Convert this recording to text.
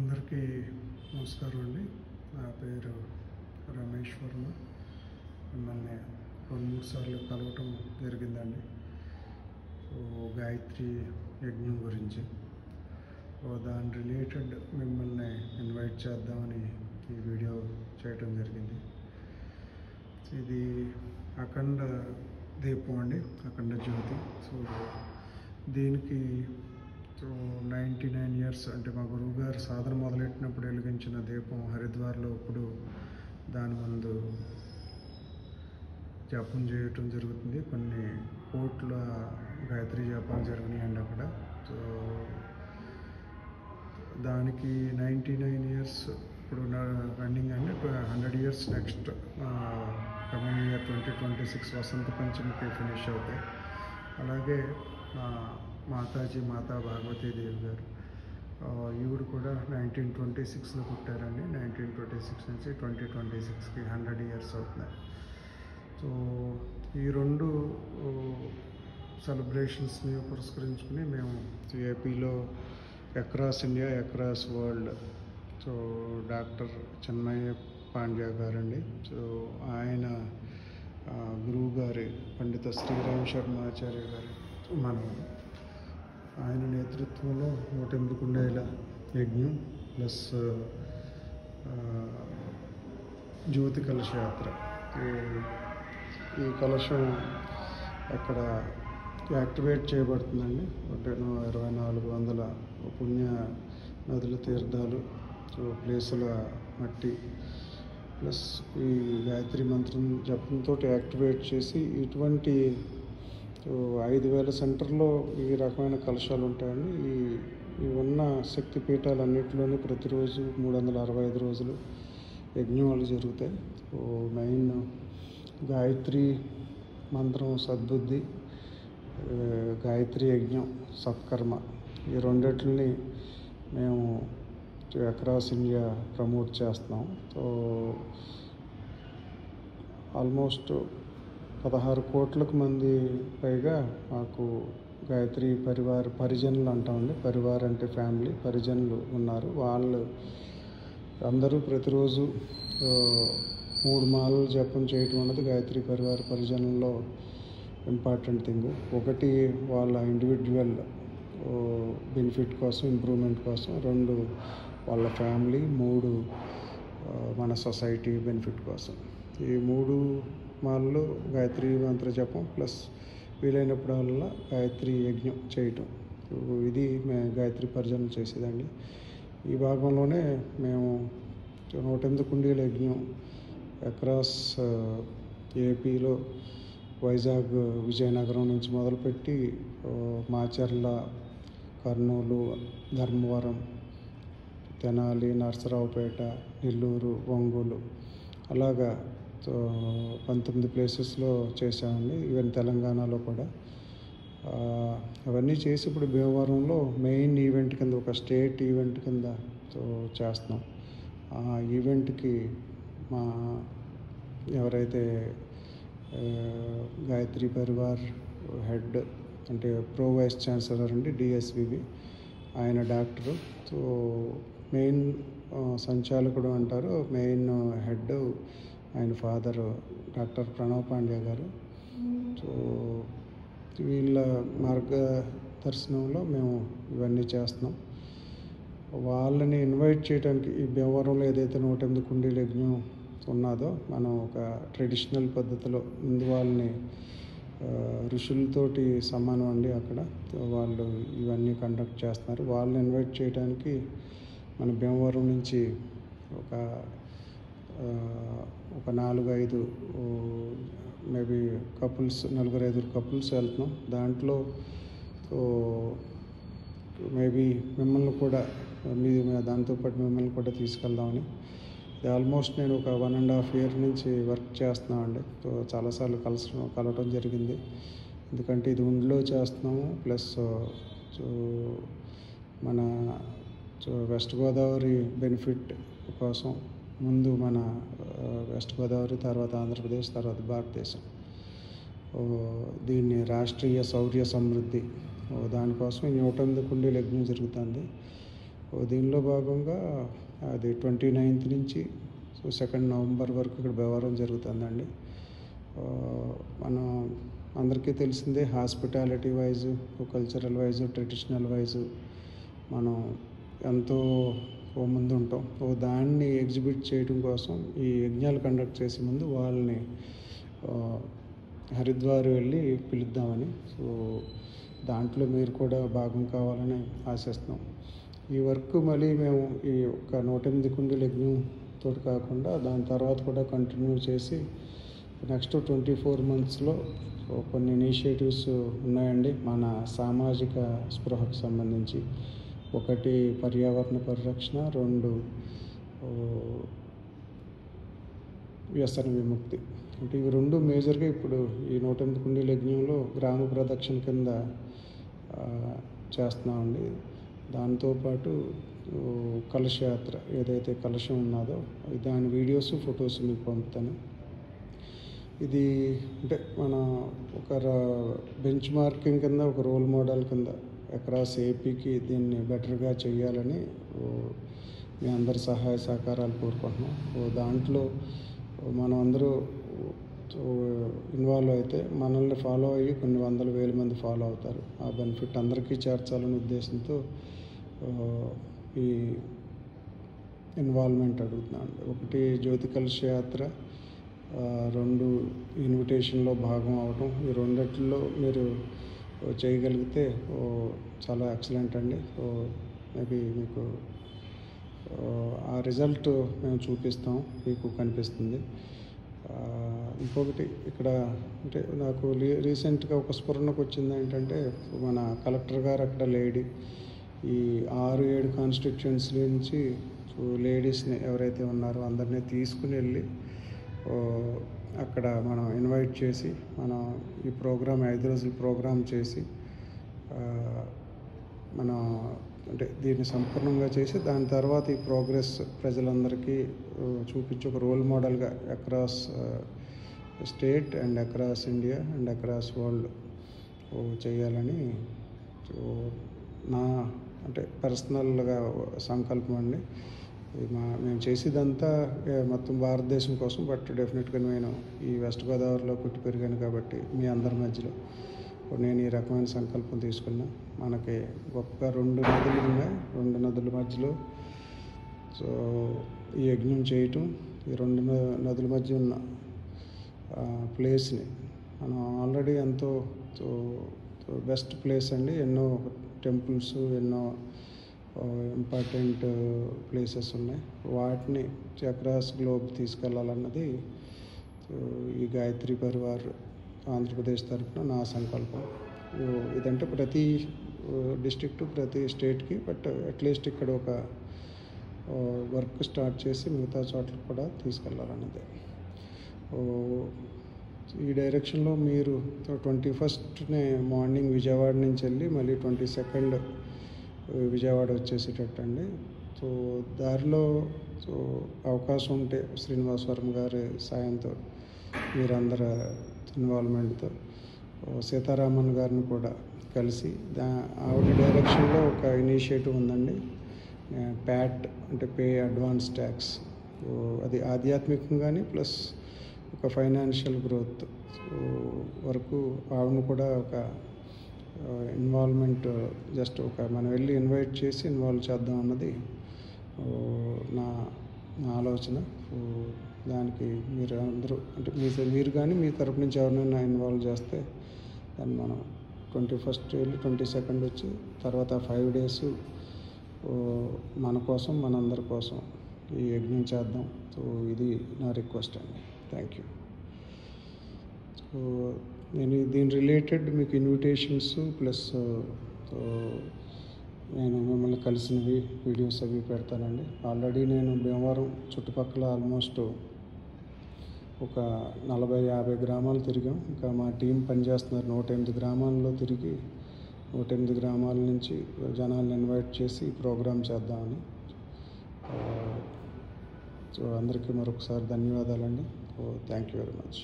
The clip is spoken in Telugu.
అందరికీ నమస్కారం అండి. నా పేరు రమేష్ వర్మ. మిమ్మల్ని 2-3 సార్లు కలవటం జరిగిందండి. గాయత్రి యజ్ఞం గురించి దాని రిలేటెడ్ మిమ్మల్ని ఇన్వైట్ చేద్దామని ఈ వీడియో చేయటం జరిగింది. ఇది అఖండ దీపం అండి, అఖండ జ్యోతి. దీనికి 99 ఇయర్స్ అంటే మా గురువు గారు సాధన మొదలెట్టినప్పుడు వెలిగించిన దీపం హరిద్వార్లో ఇప్పుడు దాని ముందు జపం చేయటం జరుగుతుంది. కొన్ని కోట్ల గాయత్రి జపాలు జరిగినాయండి అక్కడ. దానికి 99 ఇయర్స్ ఇప్పుడు రన్నింగ్ అండి. 100 ఇయర్స్ నెక్స్ట్ కమింగ్ ఇయర్ 2026 వసంత పంచమికి ఫినిష్ అవుతాయి. అలాగే మాతాజీ మాతా భాగవతీదేవి గారు, ఈవిడ కూడా 1926లో పుట్టారండి. 1926 నుంచి 2026కి 100 ఇయర్స్ అవుతున్నాయి. ఈ రెండు సెలబ్రేషన్స్ని పురస్కరించుకుని మేము ఏపీలో across India, across world doctor Chinmayya Pandya గారండి. ఆయన గురువు గారి పండిత శ్రీరామ్ శర్మాచార్య గారు ఆయన నేతృత్వంలో 108 కుండేల యజ్ఞం ప్లస్ జ్యోతి కలశ యాత్ర. ఈ కలశం అక్కడ యాక్టివేట్ చేయబడుతుందండి. 2400 పుణ్య నదుల తీర్థాలు, ప్లేసుల మట్టి ప్లస్ ఈ గాయత్రి మంత్రం జపంతో యాక్టివేట్ చేసి ఇటువంటి 5000 సెంటర్లో ఈ రకమైన కలశాలు ఉంటాయండి. ఈ ఉన్న శక్తి పీఠాలన్నింటిలోని ప్రతిరోజు 365 రోజులు యజ్ఞాలు జరుగుతాయి. మెయిన్ గాయత్రి మంత్రం సద్బుద్ధి, గాయత్రి యజ్ఞం సత్కర్మ, ఈ రెండిటిని మేము అక్రాస్ ఇండియా ప్రమోట్ చేస్తున్నాం. ఆల్మోస్ట్ 16 కోట్లకు మంది పైగా మాకు గాయత్రి పరిజనులు అంటామండి. పరివార్ అంటే ఫ్యామిలీ, పరిజనులు ఉన్నారు. వాళ్ళు అందరూ ప్రతిరోజు 3 మాలలు జపం చేయటం అన్నది గాయత్రి పరిజనుల్లో ఇంపార్టెంట్ థింగ్. ఒకటి వాళ్ళ ఇండివిజువల్ బెనిఫిట్ కోసం, ఇంప్రూవ్మెంట్ కోసం. 2 వాళ్ళ ఫ్యామిలీ. 3 మన సొసైటీ బెనిఫిట్ కోసం. ఈ 3 మాలలో గాయత్రి మంత్ర జపం ప్లస్ వీలైనప్పుడల్లా గాయత్రి యజ్ఞం చేయటం, ఇది గాయత్రి పరిజనం చేసేదండి. ఈ భాగంలోనే మేము 108 కుండీల యజ్ఞం అక్రాస్ ఏపీలో వైజాగ్, విజయనగరం నుంచి మొదలుపెట్టి మాచర్ల, కర్నూలు, ధర్మవరం, తెనాలి, నరసరావుపేట, నెల్లూరు, ఒంగోలు అలాగా 19 ప్లేసెస్లో చేసామండి. ఈవెన్ తెలంగాణలో కూడా అవన్నీ చేసి ఇప్పుడు భీమవరంలో మెయిన్ ఈవెంట్ కింద, ఒక స్టేట్ ఈవెంట్ కింద చేస్తున్నాం. ఆ ఈవెంట్కి మా ఎవరైతే గాయత్రి పరివార్ హెడ్ అంటే ప్రో వైస్ ఛాన్సలర్ అండి, డిఎస్విబి, ఆయన డాక్టరు. మెయిన్ సంచాలకుడు అంటారు, మెయిన్ హెడ్ ఆయన ఫాదర్ డాక్టర్ ప్రణవ్ పాండ్య గారు. వీళ్ళ మార్గదర్శనంలో మేము ఇవన్నీ చేస్తున్నాం. వాళ్ళని ఇన్వైట్ చేయడానికి ఈ భీమవరంలో ఏదైతే 108 కుండీల యజ్ఞం ఉన్నదో, మనం ఒక ట్రెడిషనల్ పద్ధతిలో ముందు వాళ్ళని ఋషులతోటి సమానం అండి అక్కడ. వాళ్ళు ఇవన్నీ కండక్ట్ చేస్తున్నారు. వాళ్ళని ఇన్వైట్ చేయడానికి మన భీమవరం నుంచి ఒక 4-5 మేబీ కపుల్స్, 4-5 కపుల్స్ వెళ్తున్నాం. దాంట్లో మేబీ మిమ్మల్ని కూడా దాంతోపాటు మిమ్మల్ని కూడా తీసుకెళ్దామని. ఇది ఆల్మోస్ట్ నేను ఒక 1.5 year నుంచి వర్క్ చేస్తున్నామండి. చాలాసార్లు కలవటం జరిగింది. ఎందుకంటే ఇది ఉండిలో చేస్తున్నాము. ప్లస్ మన వెస్ట్ గోదావరి బెనిఫిట్ కోసం ముందు మన వెస్ట్ గోదావరి, తర్వాత ఆంధ్రప్రదేశ్, తర్వాత భారతదేశం, దీన్ని రాష్ట్రీయ శౌర్య సమృద్ధి దానికోసం 108 కుండీల యజ్ఞం జరుగుతుంది. దీనిలో భాగంగా అది 29th నుంచి 2nd నవంబర్ వరకు ఇక్కడ వ్యవహారం జరుగుతుందండి. మనం అందరికీ తెలిసిందే, hospitality wise, cultural wise, traditional wise మనం ఎంతో ముందు ఉంటాం. దాన్ని ఎగ్జిబిట్ చేయడం కోసం ఈ యజ్ఞాలు కండక్ట్ చేసే ముందు వాళ్ళని హరిద్వార్ వెళ్ళి పిలుద్దామని. దాంట్లో మీరు కూడా భాగం కావాలని ఆశిస్తున్నాం. ఈ వర్క్ మళ్ళీ మేము ఈ ఒక 108 కుండీల యజ్ఞంతో కాకుండా దాని తర్వాత కూడా కంటిన్యూ చేసి నెక్స్ట్ 24 monthsలో కొన్ని ఇనిషియేటివ్స్ ఉన్నాయండి మన సామాజిక స్పృహకు సంబంధించి. 1 పర్యావరణ పరిరక్షణ, 2 వ్యసన విముక్తి. అంటే ఇవి 2 మేజర్గా ఇప్పుడు ఈ 108 కుండీల యజ్ఞంలో గ్రామ ప్రదక్షిణ కింద చేస్తున్నామండి. దాంతోపాటు కలశయాత్ర, ఏదైతే కలశం ఉన్నదో దాని వీడియోస్, ఫొటోస్ మీకు పంపుతాను. ఇది అంటే మన ఒక బెంచ్ మార్కింగ్ కింద, ఒక రోల్ మోడల్ కింద అక్రాస్ ఏపీకి దీన్ని బెటర్గా చేయాలని మీ అందరి సహాయ సహకారాలు కోరుకుంటున్నాం. దాంట్లో మనం అందరూ ఇన్వాల్వ్ అయితే మనల్ని ఫాలో అయ్యి కొన్ని వందల వేల మంది ఫాలో అవుతారు. ఆ బెనిఫిట్ అందరికీ చేర్చాలనే ఉద్దేశంతో ఈ ఇన్వాల్వ్మెంట్ అడుగుతున్నాను. 1 జ్యోతి కలశయాత్ర, 2 ఇన్విటేషన్లో భాగం అవడం. ఈ రెండిట్లో మీరు చేయగలిగితే చాలా ఎక్సలెంట్ అండి. మేబీ మీకు ఆ రిజల్ట్ మేము చూపిస్తాం, మీకు కనిపిస్తుంది. ఇంకొకటి ఇక్కడ అంటే నాకు రీసెంట్గా ఒక స్ఫురణకు వచ్చింది ఏంటంటే, మన కలెక్టర్ గారు అక్కడ లేడీ ఈ 6-7 కాన్స్టిట్యుయెన్సీ నుంచి లేడీస్ని ఎవరైతే ఉన్నారో అందరినీ తీసుకుని వెళ్ళి అక్కడ మనం ఇన్వైట్ చేసి మనం ఈ ప్రోగ్రామ్ 5 రోజుల ప్రోగ్రామ్ చేసి మనం అంటే దీన్ని సంపూర్ణంగా చేసి దాని తర్వాత ఈ ప్రోగ్రెస్ ప్రజలందరికీ చూపించి ఒక రోల్ మోడల్గా across state and across India and across world చేయాలని నా అంటే పర్సనల్గా సంకల్పం అండి. మేము చేసేదంతా మొత్తం భారతదేశం కోసం. బట్ డెఫినెట్గా నేను ఈ వెస్ట్ గోదావరిలో పుట్టి పెరిగాను కాబట్టి మీ అందరి మధ్యలో నేను ఈ రకమైన సంకల్పం తీసుకున్నా. మనకి గొప్ప 2 నదులు ఉన్నాయి. 2 నదుల మధ్యలో ఈ యజ్ఞం చేయటం, ఈ 2 నదుల మధ్య ఉన్న ప్లేస్ని మనం ఆల్రెడీ ఎంతో బెస్ట్ ప్లేస్ అండి. ఎన్నో టెంపుల్స్, ఎన్నో ఇంపార్టెంట్ ప్లేసెస్ ఉన్నాయి. వాటిని అక్రాస్ గ్లోబ్ తీసుకెళ్లాలన్నది ఈ గాయత్రి పరివార్ ఆంధ్రప్రదేశ్ తరఫున నా సంకల్పం. ఇదంటే ప్రతి డిస్ట్రిక్ట్, ప్రతి స్టేట్కి, బట్ అట్లీస్ట్ ఇక్కడ ఒక వర్క్ స్టార్ట్ చేసి మిగతా చోట్ల కూడా తీసుకెళ్లాలన్నది. ఈ డైరెక్షన్లో మీరు 21st మార్నింగ్ విజయవాడ నుంచి వెళ్ళి మళ్ళీ 22nd విజయవాడ వచ్చేసేటట్టండి. దారిలో అవకాశం ఉంటే శ్రీనివాస్ వర్మ గారి సాయంతో, మీరందరి ఇన్వాల్వ్మెంట్తో సీతారామన్ గారిని కూడా కలిసి ఆవిడ డైరెక్షన్లో ఒక ఇనిషియేటివ్ ఉందండి. ప్యాట్ అంటే పే అడ్వాన్స్ ట్యాక్స్. అది ఆధ్యాత్మికంగానే ప్లస్ ఒక ఫైనాన్షియల్ గ్రోత్ వరకు ఆవిడను కూడా ఒక ఇన్వాల్వ్మెంట్, జస్ట్ ఒక మనం వెళ్ళి ఇన్వైట్ చేసి ఇన్వాల్వ్ చేద్దాం అన్నది నా ఆలోచన. దానికి మీరు అందరూ అంటే మీరు కానీ మీ తరపు నుంచి ఎవరినైనా ఇన్వాల్వ్ చేస్తే దాన్ని మనం 21st వెళ్ళి 22nd వచ్చి తర్వాత 5 days మన కోసం, మనందరి కోసం ఈ యజ్ఞం చేద్దాం. ఇది నా రిక్వెస్ట్ అండి. Thank you. నేను దీని రిలేటెడ్ మీకు ఇన్విటేషన్స్ ప్లస్ నేను మిమ్మల్ని కలిసినవి వీడియోస్ అవి పెడతానండి. ఆల్రెడీ నేను భీమవరం చుట్టుపక్కల ఆల్మోస్ట్ ఒక 40-50 గ్రామాలు తిరిగాం. ఇంకా మా టీం పనిచేస్తున్నారు. 108 గ్రామాల్లో తిరిగి 108 గ్రామాల నుంచి జనాలను ఇన్వైట్ చేసి ప్రోగ్రామ్ చేద్దామని. అందరికీ మరొకసారి ధన్యవాదాలండి. Thank you very much.